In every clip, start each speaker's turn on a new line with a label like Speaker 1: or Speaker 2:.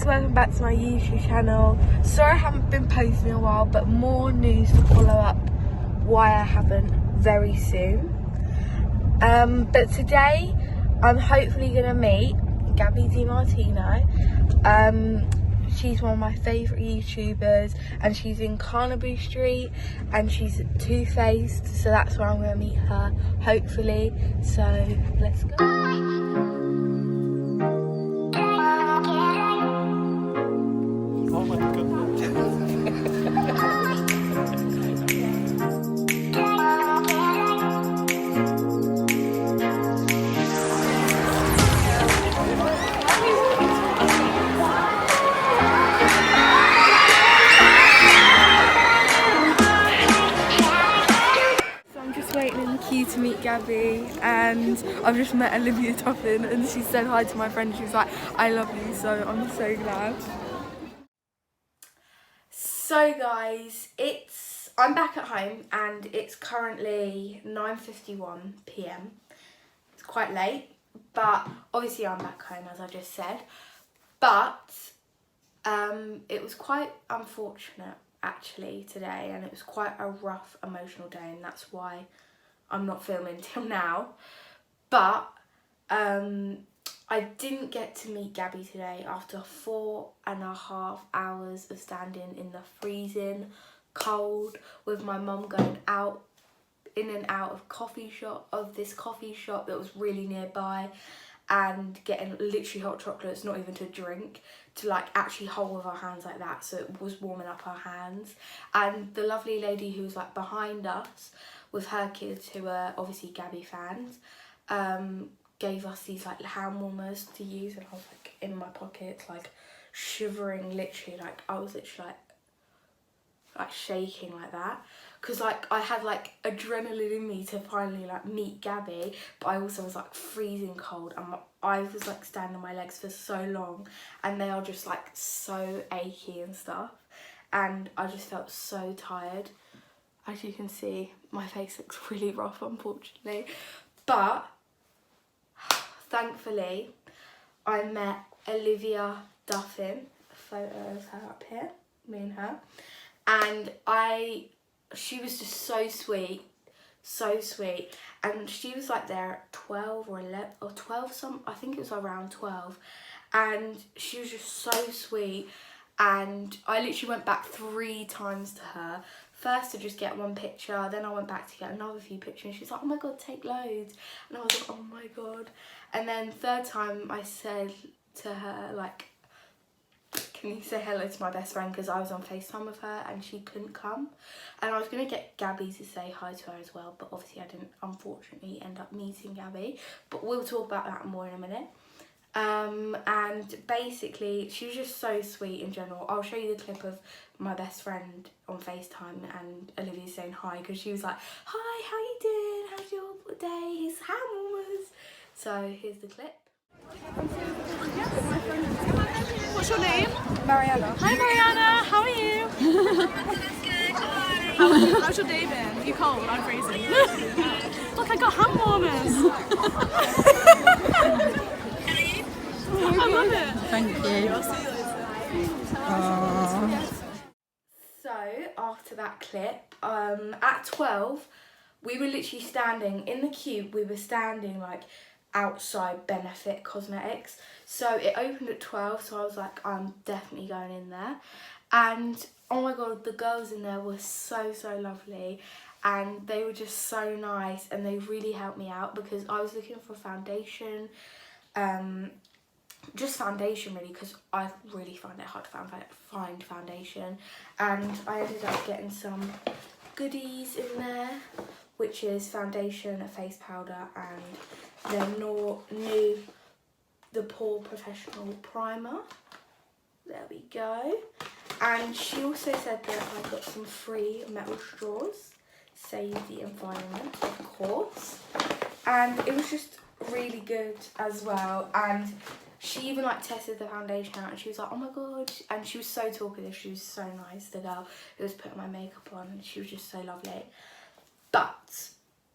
Speaker 1: guys, welcome back to my YouTube channel. Sorry I haven't been posting in a while, but more news to follow up why I haven't very soon. But today I'm hopefully going to meet Gabi DeMartino. She's one of my favourite YouTubers and she's in Carnaby Street and she's two-faced, so that's where I'm going to meet her, hopefully. So let's go.
Speaker 2: Oh my god.
Speaker 1: So I'm just waiting in the queue to meet Gabi, and I've just met Olivia Totten and she said hi to my friend. She was like, I love you, so I'm so glad. So guys, I'm back at home and it's currently 9:51 p.m. It's quite late, but obviously I'm back home as I just said. But it was quite unfortunate actually today, and it was quite a rough emotional day, and that's why I'm not filming till now. But I didn't get to meet Gabi today after 4.5 hours of standing in the freezing cold with my mum going out in and out of this coffee shop that was really nearby, and getting literally hot chocolates, not even to drink, to like actually hold with our hands like that, so it was warming up our hands. And the lovely lady who was like behind us with her kids, who are obviously Gabi fans, gave us these like hand warmers to use, and I was like in my pockets, like shivering, literally, like I was literally like shaking like that, because like I had like adrenaline in me to finally like meet Gabi, but I also was like freezing cold, and I was like standing on my legs for so long and they are just like so achy and stuff, and I just felt so tired. As you can see, my face looks really rough unfortunately, but thankfully I met Olivia Totten, a photo of her up here, me and her, and she was just so sweet, and she was like there at 12 or 11 or 12 I think it was around 12, and she was just so sweet. And I literally went back 3 times to her, first to just get one picture, then I went back to get another few pictures, and she's like, oh my god, take loads, and I was like, oh my god. And then third time I said to her, like, can you say hello to my best friend, because I was on FaceTime with her and she couldn't come, and I was going to get Gabi to say hi to her as well, but obviously I didn't unfortunately end up meeting Gabi, but we'll talk about that more in a minute. And basically she was just so sweet in general. I'll show you the clip of my best friend on FaceTime and Olivia saying hi, because she was like, hi, how you doing, how's your day, here's hand warmers. So here's the clip.
Speaker 3: What's your name?
Speaker 1: Mariana.
Speaker 3: Hi Mariana, how are you? How's your day been? Are you cold? I'm freezing. Look, I got hand warmers. I love it.
Speaker 4: Thank you.
Speaker 1: So after that clip, at 12, we were literally standing in the queue. We were standing like outside Benefit Cosmetics. So it opened at 12, so I was like, I'm definitely going in there. And oh my god, the girls in there were so lovely, and they were just so nice, and they really helped me out because I was looking for foundation, just foundation really, because I really find it hard to find foundation, and I ended up getting some goodies in there, which is foundation, a face powder, and their new The Pore Professional Primer. There we go. And she also said that I got some free metal straws, save the environment of course, and it was just really good as well. And she even like tested the foundation out, and she was like, oh my god, and she was so talkative, she was so nice, the girl who was putting my makeup on, and she was just so lovely. But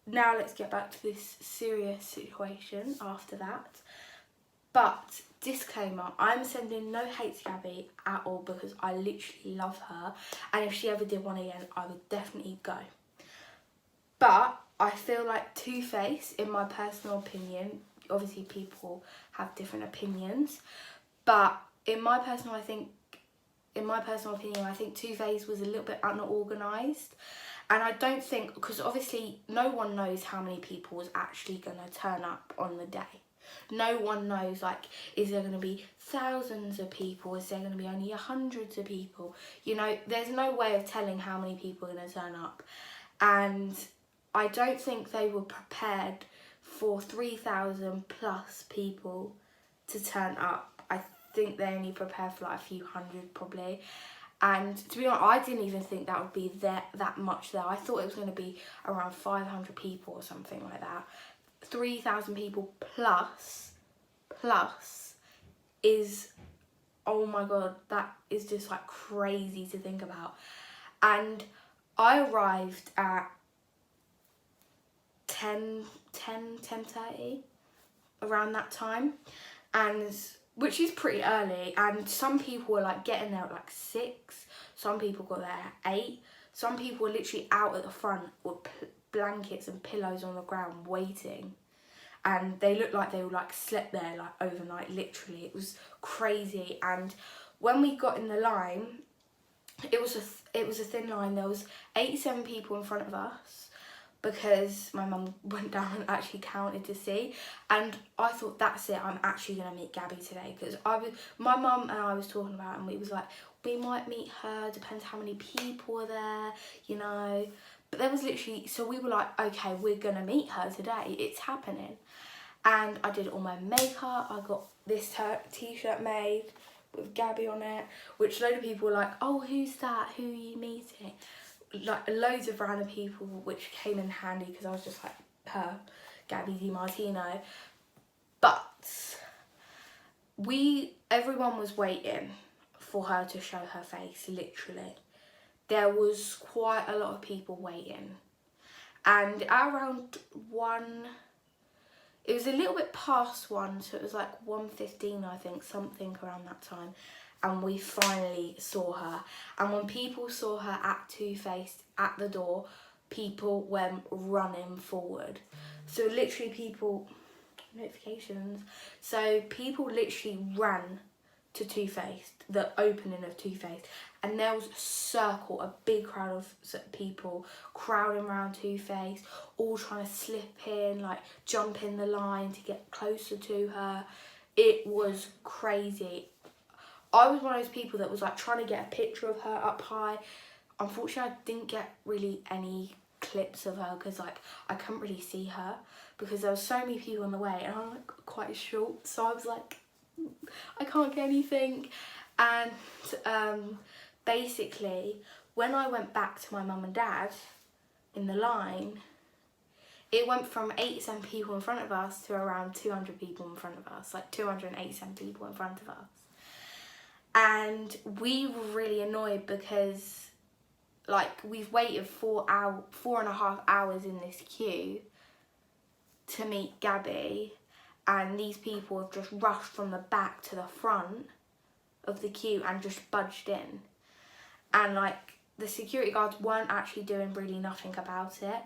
Speaker 1: now let's get back to this serious situation after that. But disclaimer, I'm sending no hate to Gabi at all because I literally love her, and if she ever did one again, I would definitely go. But I feel like Two-Face, in my personal opinion, obviously people have different opinions, but in my personal opinion, I think Two-Face was a little bit unorganised. And I don't think, because obviously no one knows how many people was actually going to turn up on the day. No one knows, like, is there going to be thousands of people? Is there going to be only hundreds of people? You know, there's no way of telling how many people are going to turn up. And I don't think they were prepared for 3,000 plus people to turn up. I think they only prepared for like a few hundred probably. And to be honest, I didn't even think that would be that much there. I thought it was going to be around 500 people or something like that. 3,000 people plus is, oh my god, that is just like crazy to think about. And I arrived at 10:30 around that time, and which is pretty early, and some people were like getting there at like 6, some people got there at 8, some people were literally out at the front with blankets and pillows on the ground waiting, and they looked like they were like slept there like overnight, literally. It was crazy. And when we got in the line, it was a thin line. There was 87 people in front of us, because my mum went down and actually counted to see, and I thought, that's it, I'm actually going to meet Gabi today, because my mum and I was talking about it, and we was like, we might meet her, depends how many people are there, you know. But there was literally, so we were like, okay, we're going to meet her today, it's happening. And I did all my makeup, I got this t-shirt made with Gabi on it, which a load of people were like, oh, who's that, who are you meeting? Like loads of random people, which came in handy because I was just like her, Gabi DeMartino. But everyone was waiting for her to show her face, literally. There was quite a lot of people waiting. And at around 1, it was a little bit past 1, so it was like 1:15, I think, something around that time. And we finally saw her. And when people saw her at Two-Face at the door, people went running forward. So literally notifications. So people literally ran to Two-Face, the opening of Two-Face. And there was a circle, a big crowd of people crowding around Two-Face, all trying to slip in, like jump in the line to get closer to her. It was crazy. I was one of those people that was like trying to get a picture of her up high. Unfortunately, I didn't get really any clips of her because like I couldn't really see her because there were so many people in the way, and I'm like quite short, so I was like, I can't get anything. And basically, when I went back to my mum and dad in the line, it went from 87 people in front of us to around 200 people in front of us, like 287 people in front of us. And we were really annoyed because like we've waited 4.5 hours in this queue to meet Gabi, and these people have just rushed from the back to the front of the queue and just budged in. And like the security guards weren't actually doing really nothing about it,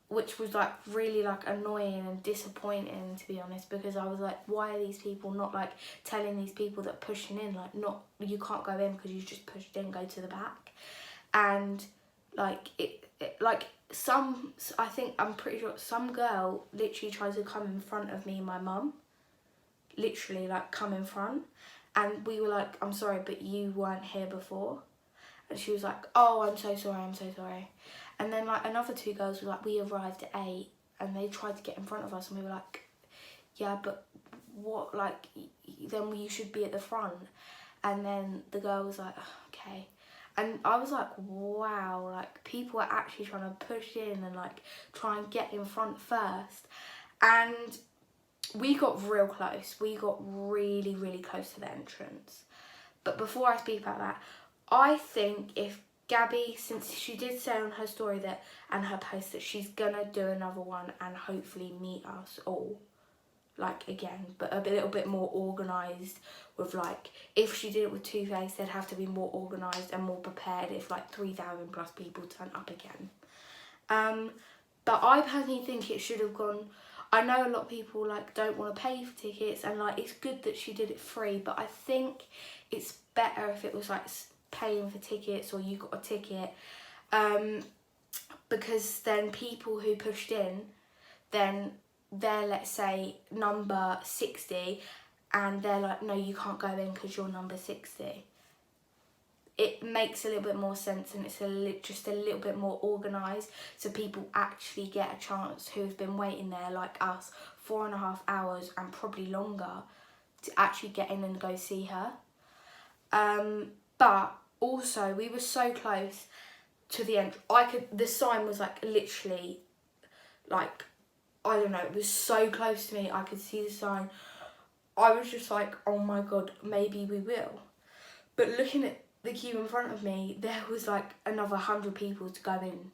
Speaker 1: which was like really like annoying and disappointing, to be honest, because I was like, why are these people not like telling these people that pushing in, like, not, you can't go in because you just pushed in, go to the back. And like it like I'm pretty sure some girl literally tried to come in front of me and my mum, literally like come in front, and we were like, I'm sorry, but you weren't here before. And she was like, oh, I'm so sorry. And then like another 2 girls were like, we arrived at 8, and they tried to get in front of us, and we were like, yeah, but what, like, then you should be at the front. And then the girl was like, oh, okay. And I was like, wow, like people are actually trying to push in and like try and get in front first. And we got real close. We got really, really close to the entrance. But before I speak about that, I think if Gabi, since she did say on her story that and her post that she's gonna do another one and hopefully meet us all, like again, but a little bit more organised with like, if she did it with Too Faced, they'd have to be more organised and more prepared if like 3,000 plus people turn up again. But I personally think it should have gone. I know a lot of people like don't want to pay for tickets, and like it's good that she did it free, but I think it's better if it was like paying for tickets or you got a ticket, because then people who pushed in, then they're, let's say, number 60 and they're like, no, you can't go in because you're number 60. It makes a little bit more sense, and it's just a little bit more organised, so people actually get a chance who have been waiting there like us 4.5 hours and probably longer to actually get in and go see her. But also we were so close to the end. The sign was like literally like, I don't know, it was so close to me. I could see the sign. I was just like, oh my God, maybe we will. But looking at the queue in front of me, there was like another 100 people to go in.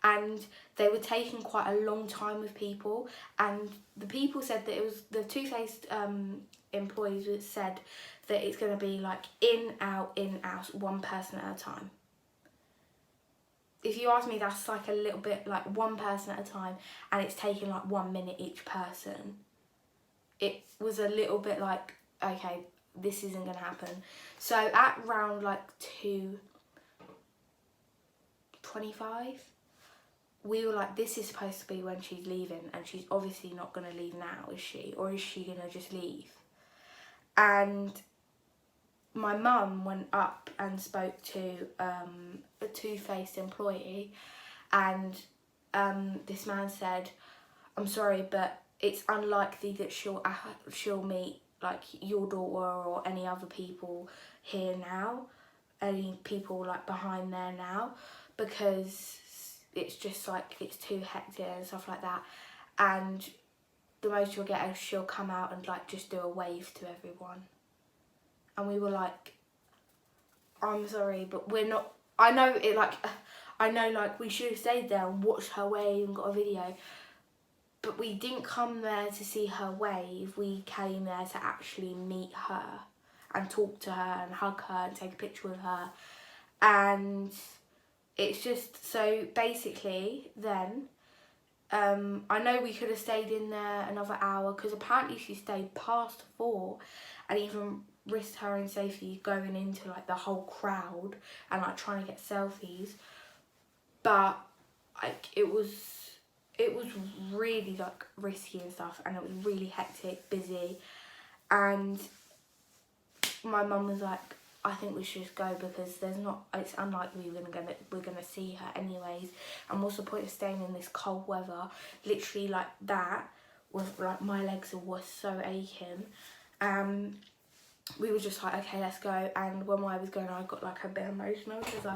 Speaker 1: And they were taking quite a long time with people. And the people said that it was the Too Faced employees said that it's going to be like in, out, one person at a time. If you ask me, that's like a little bit like one person at a time, and it's taking like 1 minute each person. It was a little bit like, okay, this isn't going to happen. So at round like 2:25, we were like, this is supposed to be when she's leaving, and she's obviously not going to leave now, is she? Or is she going to just leave? And my mum went up and spoke to a Too Faced employee, and this man said, I'm sorry, but it's unlikely that she'll meet like your daughter or any other people here now, any people like behind there now, because it's just like it's too hectic and stuff like that. And the most you'll get is she'll come out and like just do a wave to everyone. And we were like, I'm sorry, but we're not. I know like we should have stayed there and watched her wave and got a video, but we didn't come there to see her wave. We came there to actually meet her and talk to her and hug her and take a picture with her. And it's just, so basically then, I know we could have stayed in there another hour, because apparently she stayed past 4 and even risked her own safety going into like the whole crowd and like trying to get selfies. But like it was really like risky and stuff, and it was really hectic, busy, and my mum was like, I think we should just go, because it's unlikely we're gonna see her anyways, and what's the point of staying in this cold weather? Literally like that was like, my legs were so aching. We were just like, okay, let's go. And when I was going, I got like a bit emotional because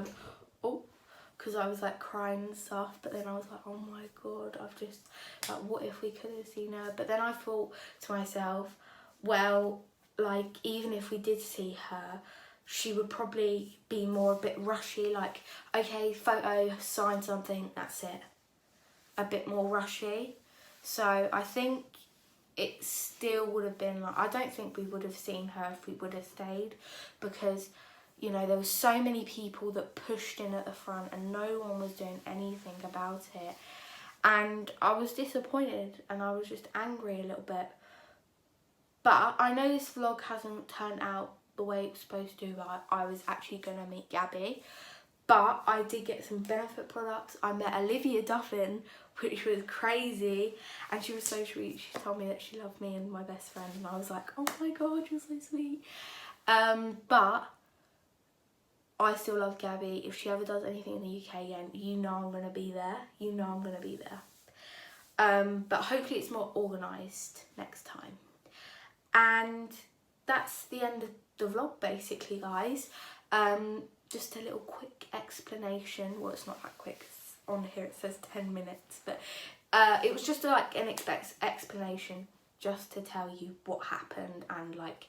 Speaker 1: I was like crying and stuff. But then I was like, oh my God, I've just like, what if we could have seen her? But then I thought to myself, well, like even if we did see her, she would probably be more a bit rushy, like, okay, photo, sign something, that's it. A bit more rushy. So I think it still would have been like, I don't think we would have seen her if we would have stayed, because, you know, there were so many people that pushed in at the front and no one was doing anything about it. And I was disappointed and I was just angry a little bit. But I know this vlog hasn't turned out the way it was supposed to. I was actually going to meet Gabi, but I did get some benefit products. I met Olivia Totten, which was crazy, and she was so sweet. She told me that she loved me and my best friend, and I was like, oh my God, you're so sweet. But I still love Gabi. If she ever does anything in the UK again, you know I'm going to be there. You know I'm going to be there. But hopefully it's more organised next time. And that's the end of the vlog basically, guys. Just a little quick explanation. Well, it's not that quick. On here it says 10 minutes, but it was just like an explanation, just to tell you what happened, and like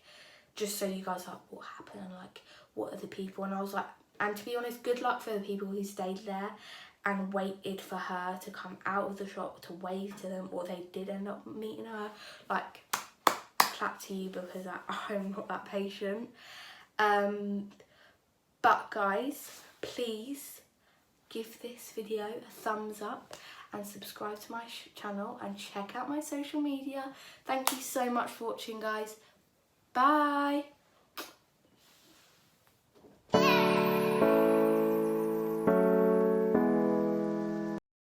Speaker 1: just so you guys are like, what happened, and like what are the people. And I was like, and to be honest, good luck for the people who stayed there, and waited for her to come out of the shop to wave to them, or they did end up meeting her, like, clap to you, because I'm not that patient. But guys, please give this video a thumbs up and subscribe to my channel and check out my social media. Thank you so much for watching, guys. Bye.